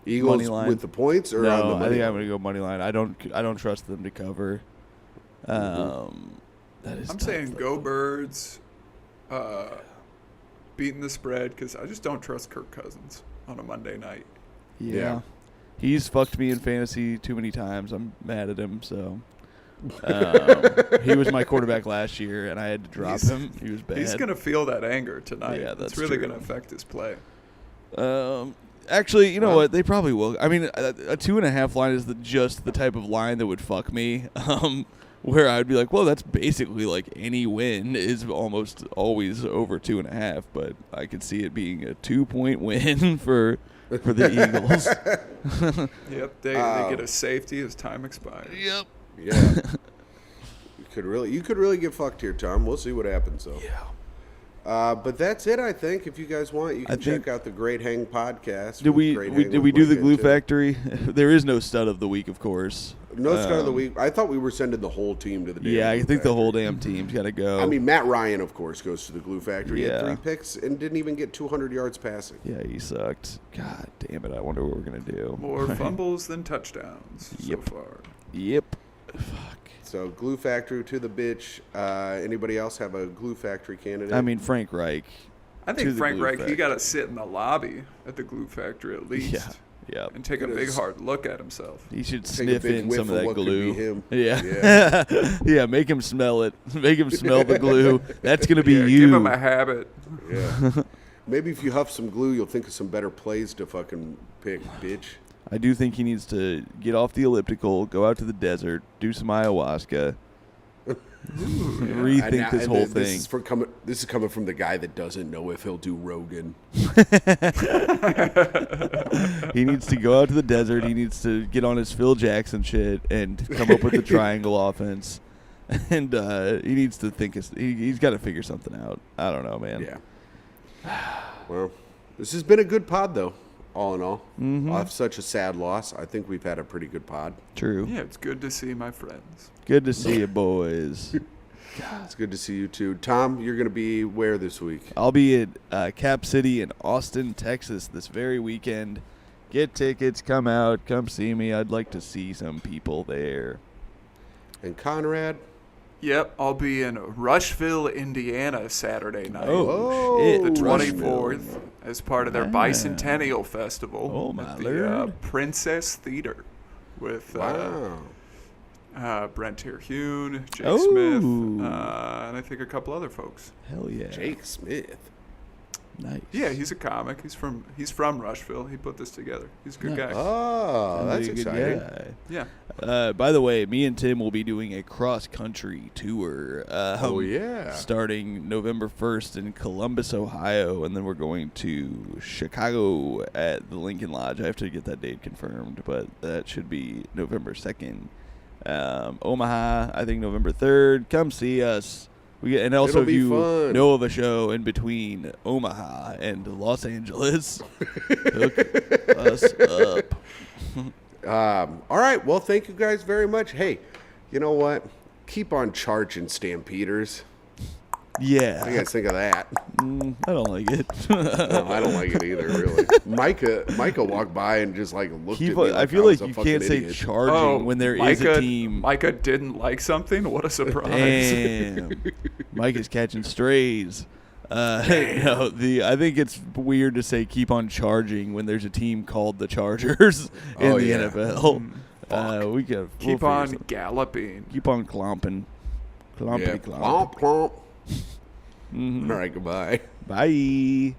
Eagles Money line. with the points or No, on the I money think I'm line? going to go money line. I don't trust them to cover. That is I'm tough, saying though. go Birds, beating the spread because I just don't trust Kirk Cousins on a Monday night. Yeah. He's fucked me in fantasy too many times. I'm mad at him, so. He was my quarterback last year, and I had to drop him. He was bad. He's going to feel that anger tonight. Yeah, that's it's really true. going to affect his play. Actually, you know what? They probably will. I mean, a 2.5 line is just the type of line that would fuck me. Where I'd be like, well, that's basically like any win is almost always over 2.5, but I could see it being a 2-point win for the Eagles. Yep, they get a safety as time expires. Yep. Yeah. You could really get fucked here, Tom. We'll see what happens, though. Yeah. But that's it, I think. If you guys want, you can check out the Great Hang podcast. Did we do the glue Factory? factory? There is no stud of the week, of course. No start of the week. I thought we were sending the whole team to the damn Yeah, I Glue think the Factory. whole damn team's got to go. I mean, Matt Ryan, of course, goes to the Glue Factory. He had Yeah. 3 picks and didn't even get 200 yards passing. Yeah, he sucked. God damn it! I wonder what we're gonna do. More fumbles than touchdowns Yep. so far. Yep. Fuck. So Glue Factory to the bitch. Anybody else have a Glue Factory candidate? I mean, Frank Reich. I To think the Frank Glue Reich, he Factory. got to sit in the lobby at the Glue Factory at least. Yeah. Yeah. And take a Gonna big s- hard look at himself. He should Take a sniff big in whiff some of of that what could glue. be him. Yeah. Yeah, make him smell it. Make him smell the glue. That's going to be Yeah, you. give him a habit. Yeah. Maybe if you huff some glue, you'll think of some better plays to fucking pick, bitch. I do think he needs to get off the elliptical, go out to the desert, do some ayahuasca, rethink this whole thing. This is coming from the guy that doesn't know if he'll do Rogan. He needs to go out to the desert. He needs to get on his Phil Jackson shit and come up with the triangle offense. And he needs to think. He's got to figure something out. I don't know, man. Yeah. Well, this has been a good pod, though, all in all. Mm-hmm. Off such a sad loss, I think we've had a pretty good pod. True. Yeah, it's good to see my friends. Good to see you, boys. It's good to see you, too. Tom, you're going to be where this week? I'll be at Cap City in Austin, Texas this very weekend. Get tickets. Come out. Come see me. I'd like to see some people there. And Conrad? Yep, I'll be in Rushville, Indiana Saturday night. Oh, shit. The Rushville. 24th as part of their Ah. Bicentennial Festival Oh, my at the lord. Princess Theater with Wow. Brent Terhune, Jake Oh. Smith, and I think a couple other folks. Hell yeah. Jake Smith. Nice. Yeah, he's a comic. He's from Rushville. He put this together. He's a good Nice. guy. Oh, that's Really good exciting. guy. Yeah. By the way, me and Tim will be doing a cross-country tour. Oh, yeah. Starting November 1st in Columbus, Ohio, and then we're going to Chicago at the Lincoln Lodge. I have to get that date confirmed, but that should be November 2nd. Omaha, I think November 3rd. Come see us. And also, It'll if be you fun. know of a show in between Omaha and Los Angeles, hook us up. All right. Well, thank you guys very much. Hey, you know what? Keep on charging, Stampeders. What do you Yeah. guys think of that? I don't like it. No, I don't like it either, really. Micah walked by and just like looked at me. I feel like was a you fucking can't say idiot. charging when there is a team. Micah didn't like something? What a surprise. Damn. Mike is catching strays. No, I think it's weird to say keep on charging when there's a team called the Chargers in the NFL. We'll Keep on figure galloping. keep on clomping. Yeah. Clompity clomp. Clomp, clomp. All right, goodbye. Bye.